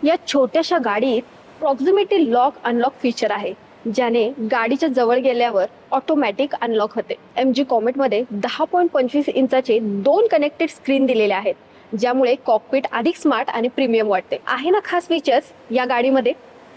या छोट्याशा गाडीत प्रॉक्सिमिटी लॉक अनलॉक फीचर आहे, ज्याने गाडीच्या जवळ गेल्यावर ऑटोमॅटिक अनलॉक होते. MG कॉमेटमध्ये 10.25 इंचाचे 2 कनेक्टेड स्क्रीन दिलेले आहेत, ज्यामुळे कॉकपिट अधिक स्मार्ट आणि प्रीमियम वाटते. आहे ना खास फीचर्स या गाडीमध्ये?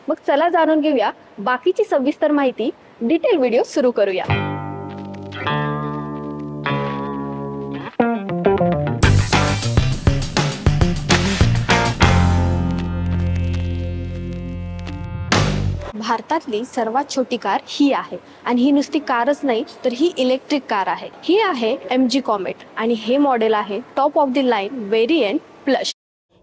मग चला जाणून घेऊया बाकीची सविस्तर माहिती. डिटेल व्हिडिओ सुरू करूया. भारतातली सर्वात छोटी कार ही आहे आणि ही नुसती कारच नाही तर ही इलेक्ट्रिक कार आहे. ही आहे MG कॉमेट आणि हे मॉडेल आहे top of the line variant plus.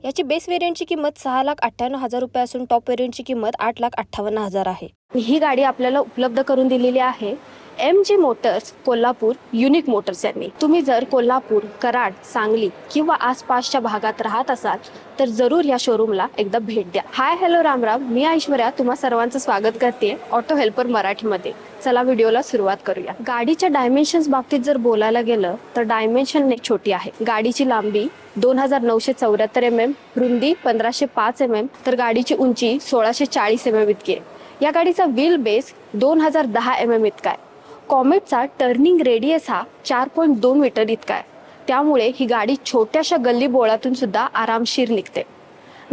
याची बेस व्हेरियंटची किंमत 6,98,000 रुपये असून टॉप व्हेरियंटची किंमत 8,58,000 आहे. ही गाडी आपल्याला उपलब्ध करून दिलेली आहे MG Motors Kolhapur unique Motors यांनी. तुम्ही जर कोल्हापूर, कराड, सांगली किंवा आसपासच्या भागात राहत असाल तर जरूर या शोरूमला एकदा भेट द्या. हाय हॅलो राम राम, मी ऐश्वर्या तुम्हा सर्वांचं स्वागत करते ऑटो हेल्पर मराठीमध्ये. चला व्हिडिओला सुरुवात करूया. गाडीच्या डायमेन्शन्स बाबतीत जर बोलायला गेलं तर डायमेन्शन छोटी आहे. गाडीची लांबी 2,974 mm, रुंदी 1,505 mm, तर गाडीची उंची 1,640 mm इतकी आहे. या गाडीचा व्हील बेस 2,010 mm इतका आहे. कॉमेटचा टर्निंग रेडियस हा 4.2 मीटर इतका आहे, त्यामुळे ही गाडी छोट्याशा गल्ली बोळातून सुद्धा आरामशीर निघते.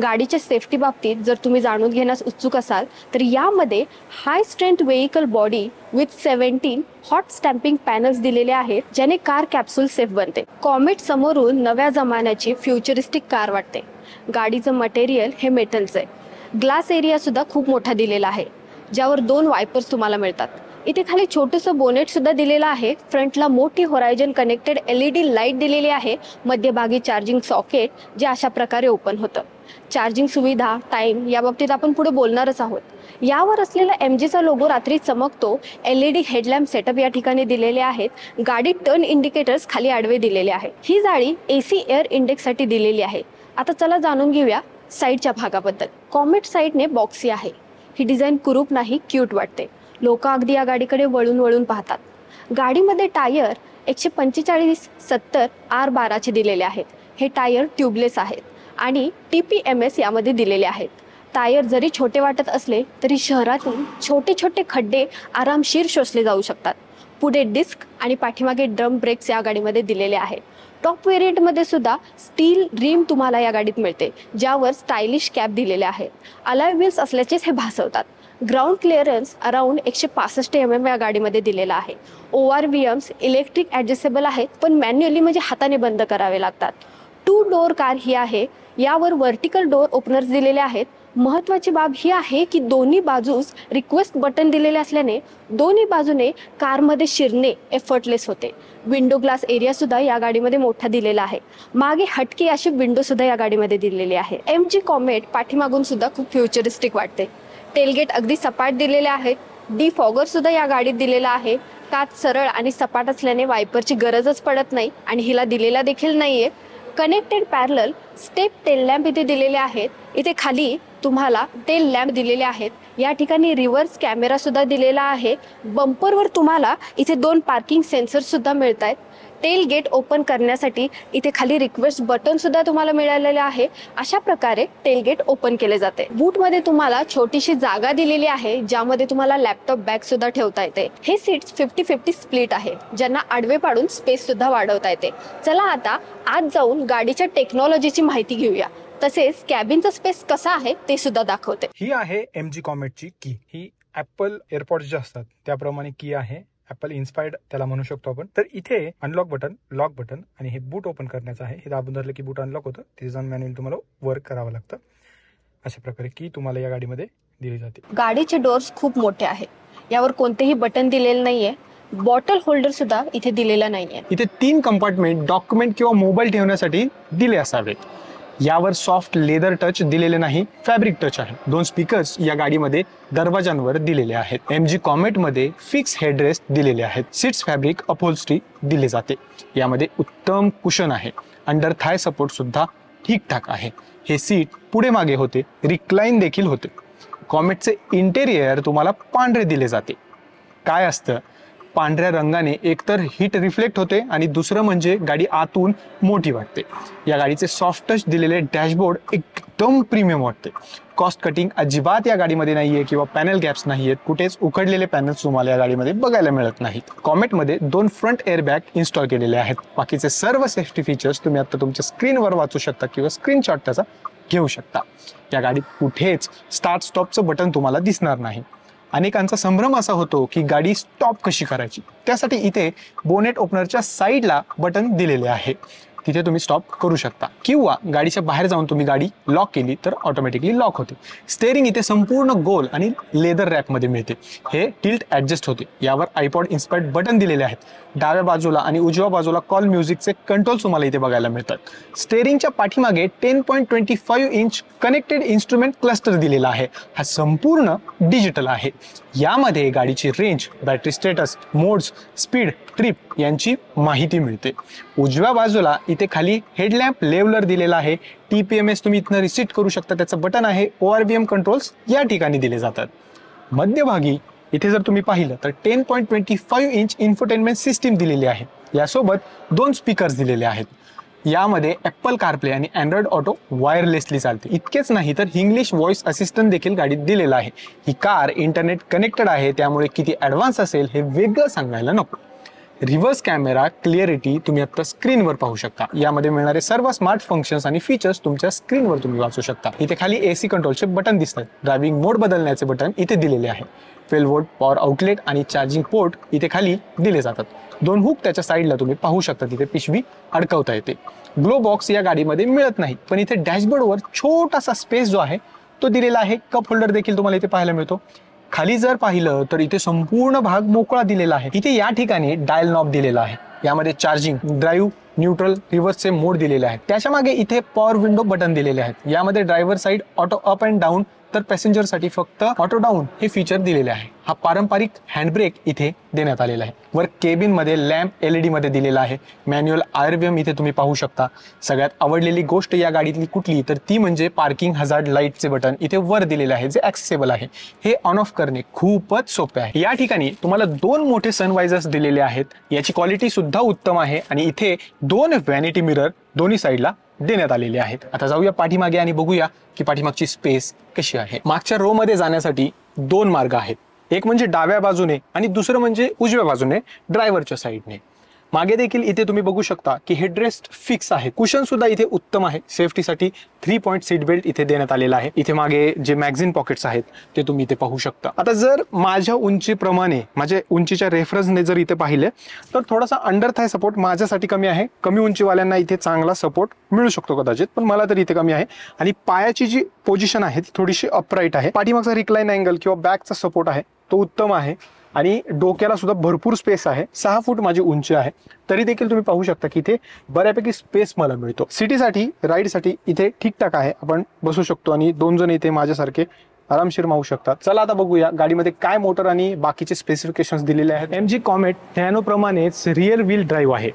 गाडीच्या सेफ्टी बाबतीत जर तुम्ही जाणून घेण्यास उत्सुक असाल तर यामध्ये high strength vehicle body with 17 hot stamping panels दिलेले आहेत, ज्याने कार कॅप्सूल सेफ बनते. कॉमेट समोरून नव्या जमान्याची फ्युचरिस्टिक कार वाटते. गाडीचं मटेरियल हे मेटलचं आहे. ग्लास एरिया सुद्धा खूप मोठा दिलेला आहे, ज्यावर 2 वायपर्स तुम्हाला मिळतात. इथे खाली छोटंसं बोनेट सुद्धा दिलेलं आहे. फ्रंटला मोठी होरायझन कनेक्टेड LED लाईट दिलेली आहे. मध्यभागी चार्जिंग सॉकेट जे अशा प्रकारे ओपन होतं. चार्जिंग सुविधा, टाइम या बाबतीत आपण पुढे बोलणारच आहोत. यावर असलेला MGचा लोगो रात्री चमकतो. LED हेडलॅम्प सेटअप या ठिकाणी दिलेले आहेत. गाडी टर्न इंडिकेटर्स खाली आडवे दिलेले आहेत. ही जाळी AC एअर इंडेक्स साठी दिलेली आहे. आता चला जाणून घेऊया साईडच्या भागाबद्दल. कॉमेट साईडने बॉक्सी आहे. ही डिझाईन कुरूप नाही, क्यूट वाटते. लोक अगदी या गाडीकडे वळून वळून पाहतात. गाडीमध्ये टायर 145/70 R12 चे दिलेले आहेत. हे टायर ट्यूबलेस आहेत आणि TPMS यामध्ये दिलेले आहेत. टायर जरी छोटे वाटत असले तरी शहरातील छोटे छोटे खड्डे आरामशीर शोषले जाऊ शकतात. पुढे डिस्क आणि पाठीमागे ड्रम ब्रेक्स या गाडीमध्ये दिलेले आहेत. टॉप व्हेरियंटमध्ये सुद्धा स्टील रिम तुम्हाला या गाडीत मिळते, ज्यावर स्टायलिश कॅप दिलेले आहेत. अलॉय व्हील्स असल्याचेच हे भासवतात. ग्राउंड क्लिअरन्स अराउंड 165 mm या गाडीमध्ये दिलेला आहे. ORVMs इलेक्ट्रिक ॲडजस्टेबल आहेत, पण मॅन्युअली म्हणजे हाताने बंद करावे लागतात. 2 डोअर कार ही आहे. यावर व्हर्टिकल डोअर ओपनर्स दिलेले आहेत. महत्त्वाची बाब ही आहे की दोन्ही बाजूस रिक्वेस्ट बटन दिलेले असल्याने दोन्ही बाजूने कारमध्ये शिरणे एफर्टलेस होते. विंडो ग्लास एरिया सुद्धा या गाडीमध्ये मोठा दिलेला आहे. मागे हटकी अशी विंडो सुद्धा या गाडीमध्ये दिलेली आहे. MG कॉमेट पाठीमागून सुद्धा खूप फ्युचरिस्टिक वाटते. टेलगेट अगदी सपाट दिलेले आहेत. डिफॉगर सुद्धा या गाडीत दिलेला आहे. काच सरळ आणि सपाट असल्याने वायपरची गरजच पडत नाही आणि हिला दिलेला देखील नाहीये. Connected parallel step tail lamp इथे दिलेले आहेत. इथे खाली तुम्हाला टेल लॅम्प दिलेले आहेत. या ठिकाणी रिव्हर्स कॅमेरा सुद्धा दिलेला आहे. बंपरवर तुम्हाला इथे 2 पार्किंग सेन्सर सुद्धा मिळत आहेत. टेल गेट ओपन करण्यासाठी इथे खाली रिक्वेस्ट बटन सुद्धा तुम्हाला मिळालेले आहे. अशा प्रकारे टेल गेट ओपन केले जाते. बूटमध्ये तुम्हाला छोटीशी जागा दिलेली आहे, ज्यामध्ये तुम्हाला लॅपटॉप बॅग सुद्धा ठेवता येते. हे सीट्स 50-50 स्प्लिट आहे, ज्यांना आडवे पाडून स्पेस सुद्धा वाढवता येते. चला आता आत जाऊन गाडीच्या टेक्नॉलॉजीची माहिती घेऊया, तसेच कॅबिनचा स्पेस कसा आहे ते सुद्धा दाखवते. ही आहे MG कॉमेटची की. ही ऍपल एअरपॉड्स जे असतात त्याप्रमाणे की आहे. ऍपल इन्स्पायर्ड त्याला म्हणू शकतो आपण. तर इथे अनलॉक बटन, लॉक बटन आणि हे बूट ओपन करण्याचं आहे. हे दाबून धरलं की बूट अनलॉक होतं. तिथे जाऊन मॅन्युअली तुम्हाला वर्क करावं लागतं. अशा प्रकारे की तुम्हाला या गाडीमध्ये दिली जाते. गाडीचे डोर्स खूप मोठे आहेत. यावर कोणतेही बटन दिलेले नाहीये. बॉटल होल्डर सुद्धा इथे दिलेला नाहीये. इथे 3 कंपार्टमेंट डॉक्युमेंट किंवा मोबाईल ठेवण्यासाठी दिले असावेत. यावर सॉफ्ट लेदर टच दिलेले नाही, फॅब्रिक टच आहे. 2 स्पीकर्स या गाडीमध्ये दरवाजांवर दिलेले आहेत. MG कॉमेट मध्ये फिक्स हेडरेस्ट दिलेले आहेत. सीट्स फॅब्रिक अपहोल्स्ट्री दिले जाते. यामध्ये उत्तम कुशन आहे. अंडर थाय सपोर्ट सुद्धा ठीकठाक आहे. हे सीट पुढे मागे होते, रिक्लाइन देखील होते. कॉमेटचे इंटेरियर तुम्हाला पांढरे दिले जाते. काय असतं पांढऱ्या रंगाने एकतर हीट रिफ्लेक्ट होते आणि दुसरं म्हणजे गाडी आतून मोठी वाटते. या गाडीचे सॉफ्ट टच दिलेले डॅशबोर्ड एकदम प्रीमियम वाटते. कॉस्ट कटिंग अजिबात या गाडीमध्ये नाहीये किंवा पॅनल गॅप्स नाहीयेत. कुठेच उकडलेले पॅनल्स तुम्हाला या गाडीमध्ये बघायला मिळत नाहीत. कॉमेटमध्ये 2 फ्रंट एअरबॅग इन्स्टॉल केलेले आहेत. बाकीचे सर्व सेफ्टी फीचर्स तुम्ही आता तुमच्या स्क्रीनवर वाचू शकता किंवा स्क्रीनशॉट त्याचा घेऊ शकता. या गाडीत कुठेच स्टार्ट स्टॉपचं बटन तुम्हाला दिसणार नाही. अनेकांचा संभ्रम असा होतो की गाडी स्टॉप कशी करायची. त्यासाठी इथे बोनेट ओपनरच्या साईडला बटन दिलेले आहे. तिथे तुम्ही स्टॉप करू शकता किंवा गाडीच्या बाहेर जाऊन तुम्ही गाडी लॉक केली तर ऑटोमॅटिकली लॉक होते. स्टेअरिंग इथे संपूर्ण गोल आणि लेदर रॅपमध्ये मिळते. हे टिल्ट ॲडजस्ट होते. यावर आयपॉड इन्स्पायर्ड बटन दिलेले आहेत. डाव्या बाजूला आणि उजव्या बाजूला कॉल म्युझिकचे कंट्रोल्स तुम्हाला इथे बघायला मिळतात. स्टेअरिंगच्या पाठीमागे 10.25 इंच कनेक्टेड इन्स्ट्रुमेंट क्लस्टर दिलेला आहे. हा संपूर्ण डिजिटल आहे. यामध्ये गाडीची range, battery status, modes, speed, trip यांची माहिती मिळते. उजव्या बाजूला इथे खाली हेडलॅम्प लेवलर दिलेला आहे. TPMS तुम्ही इथनं रिसेट करू शकता, त्याचं बटन आहे. ORVM कंट्रोल्स या ठिकाणी दिले जातात. मध्यभागी इथे जर तुम्ही पाहिलं तर 10.25 इंच इन्फोटेनमेंट सिस्टीम दिलेली आहे. यासोबत 2 स्पीकर्स दिलेले आहेत. यामध्ये ॲपल कारप्ले आणि अँड्रॉइड ऑटो वायरलेसली चालते. इतकेच नाही तर इंग्लिश व्हॉइस असिस्टंट देखील गाडीत दिलेला आहे. ही कार इंटरनेट कनेक्टेड आहे, त्यामुळे किती ॲडव्हान्स असेल हे वेगळं सांगायला नको. रिव्हर्स कॅमेरा क्लिअरिटी तुम्ही आता स्क्रीनवर पाहू शकता. यामध्ये मिळणारे सर्व स्मार्ट फंक्शन्स आणि फीचर्स तुमच्या स्क्रीनवर तुम्ही वाचू शकता. इथे खाली AC कंट्रोलचे बटन दिसतात. ड्रायव्हिंग मोड बदलण्याचे बटन इथे दिलेले आहे. 12 वोल्ट पॉवर आउटलेट आणि चार्जिंग पोर्ट इथे खाली दिले जातात. 2 हुक त्याच्या साईडला तुम्ही पाहू शकता. तिथे पिशवी अडकवता येते. ग्लो बॉक्स या गाडीमध्ये मिळत नाही, पण इथे डॅशबोर्डवर छोटासा स्पेस जो आहे तो दिलेला आहे. कप होल्डर देखील तुम्हाला इथे पाहायला मिळतो. खाली जर पाहिलं तर इथे संपूर्ण भाग मोकळा दिलेला आहे. इथे या ठिकाणी डायल नॉब दिलेला आहे. यामध्ये चार्जिंग, ड्राईव्ह, न्यूट्रल, रिव्हर्सचे मोड दिलेले आहेत. त्याच्या मागे इथे पॉवर विंडो बटन दिलेले आहेत. यामध्ये driver side auto up and down तर पॅसेंजरसाठी फक्त ऑटो डाऊन हे फीचर दिलेले आहे. हा पारंपरिक हँडब्रेक इथे देण्यात आलेला आहे. वर केबिन मध्ये लॅम्प LED मध्ये दिलेला आहे. मॅन्युअल IRVM इथे तुम्ही पाहू शकता. सगळ्यात आवडलेली गोष्ट या गाडीतली कुठली तर ती म्हणजे पार्किंग हजार्ड लाईटचे बटन इथे वर दिलेले आहे, जे ॲक्सेसिबल आहे. हे ऑन ऑफ करणे खूपच सोपे आहे. या ठिकाणी तुम्हाला 2 मोठे सनवायझर्स दिलेले आहेत. याची क्वालिटी सुद्धा उत्तम आहे आणि इथे 2 व्हॅनिटी मिरर दोन्ही साईडला देण्यात आलेले आहेत. आता जाऊया पाठीमागे आणि बघूया की पाठीमागची स्पेस कशी आहे. मागच्या रो मध्ये जाण्यासाठी 2 मार्ग आहेत. एक म्हणजे डाव्या बाजूने आणि दुसरं म्हणजे उजव्या बाजूने ड्रायव्हरच्या साईडने. मागे देखील इथे तुम्ही बघू शकता की हेडरेस्ट फिक्स आहे. कुशन सुद्धा इथे उत्तम आहे. सेफ्टीसाठी 3 पॉइंट सीट बेल्ट इथे देण्यात आलेला आहे. इथे मागे जे मॅगझिन पॉकेट्स आहेत ते तुम्ही इथे पाहू शकता. आता जर माझ्या उंचीप्रमाणे, माझ्या उंचीच्या रेफरन्सने जर इथे पाहिले तर थोडासा अंडर थाय सपोर्ट माझ्यासाठी कमी आहे. कमी उंचीवाल्यांना इथे चांगला सपोर्ट मिळू शकतो कदाचित, पण मला तरी इथे कमी आहे. आणि पायाची जी पोझिशन आहे ती थोडीशी अपराईट आहे. पाठीमागचा रिक्लाइन अँगल किंवा बॅकचा सपोर्ट आहे तो उत्तम आहे आणि डोक्याला सुद्धा भरपूर स्पेस आहे. 6 फूट माझी उंची आहे, तरी देखील तुम्ही पाहू शकता की इथे बऱ्यापैकी स्पेस मला मिळतो. सिटीसाठी, राईडसाठी इथे ठीकठाक आहे. आपण बसू शकतो आणि 2 जण इथे माझ्यासारखे आरामशीर मावू शकतात. चला आता बघूया गाडीमध्ये काय मोटर आणि बाकीचे स्पेसिफिकेशन्स दिलेले आहेत. MG कॉमेट नॅनोप्रमाणेच रिअर व्हील ड्राईव्ह आहे.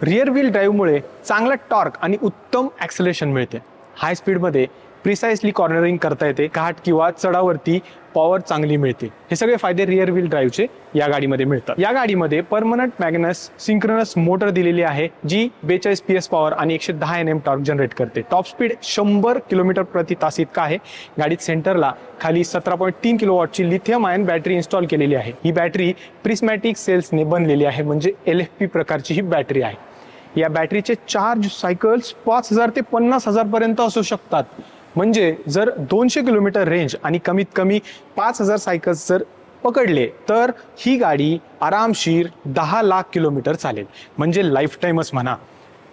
रिअर व्हील ड्राईव्हमुळे चांगला टॉर्क आणि उत्तम ॲक्सेलरेशन मिळते. हाय स्पीडमध्ये प्रिसाइसली कॉर्नरिंग करता येते. घाट किंवा चढावरती पॉवर चांगली मिळते. हे सगळे फायदे रिअर व्हील ड्राईव्हचे या गाडीमध्ये मिळतात. या गाडीमध्ये परमनंट मॅग्नस सिंक्रोनस मोटर दिलेली आहे, जी 42 PS पॉवर आणि 110 Nm टॉर्क जनरेट करते. टॉप स्पीड 100 km/तास इतका आहे. गाडीत सेंटरला खाली 17.3 kWची लिथियम आयन बॅटरी इन्स्टॉल केलेली आहे. ही बॅटरी प्रिस्मॅटिक सेल्सने बनलेली आहे, म्हणजे LFP प्रकारची ही बॅटरी आहे. या बॅटरीचे चार्ज सायकल्स 5000 ते 50,000 पर्यंत असू शकतात. म्हणजे जर 200 किलोमीटर रेंज आणि कमीत कमी 5000 सायकल्स जर पकडले तर ही गाडी आरामशीर 10 लाख किलोमीटर चालेल, म्हणजे लाईफ टाईमच म्हणा.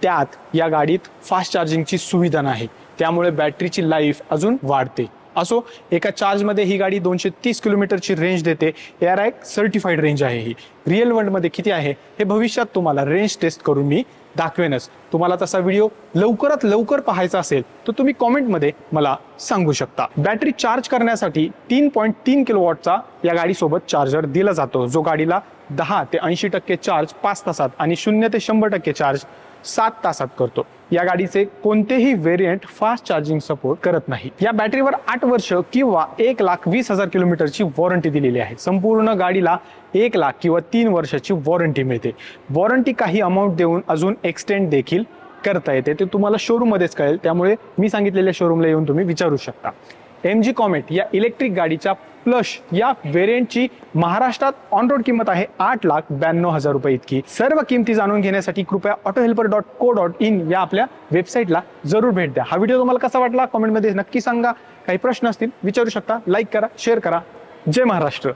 त्यात या गाडीत फास्ट चार्जिंगची सुविधा नाही, त्यामुळे बॅटरीची लाईफ अजून वाढते. असो, एका चार्जमध्ये ही गाडी 230 किलोमीटरची रेंज देते. एअरॅक सर्टिफाईड रेंज आहे ही. रिअल वर्ल्डमध्ये किती आहे हे भविष्यात तुम्हाला रेंज टेस्ट करून मी दाखवेनच. तुम्हाला तसा व्हिडिओ लवकरात लवकर पाहायचा असेल तर तुम्ही कॉमेंटमध्ये मला सांगू शकता. बॅटरी चार्ज करण्यासाठी 3.3 किलोवॉटचा या गाडीसोबत चार्जर दिला जातो, जो गाडीला 10 ते 80% चार्ज 5 तासात आणि 0 ते 100% चार्ज 7 तासात करतो. या गाडीचे कोणतेही व्हेरियंट फास्ट चार्जिंग सपोर्ट करत नाही. या बॅटरीवर 8 वर्ष किंवा 1,20,000 किलोमीटरची वॉरंटी दिलेली आहे. संपूर्ण गाडीला 1 लाख किंवा 3 वर्षाची वॉरंटी मिळते. वॉरंटी काही अमाऊंट देऊन अजून एक्सटेंड देखील करता येते. ते तुम्हाला शोरूम मध्येच कळेल, त्यामुळे मी सांगितलेल्या शोरूमला येऊन तुम्ही विचारू शकता. MG कॉमेट या इलेक्ट्रिक गाडीच्या प्लस या व्हेरियंटची महाराष्ट्रात ऑन रोड किंमत आहे 8,92,000 रुपये इतकी. सर्व किमती जाणून घेण्यासाठी कृपया autohelper.co.in या आपल्या वेबसाईटला जरूर भेट द्या. हा व्हिडिओ तुम्हाला कसा वाटला कमेंटमध्ये नक्की सांगा. काही प्रश्न असतील विचारू शकता. लाईक करा, शेअर करा. जय महाराष्ट्र.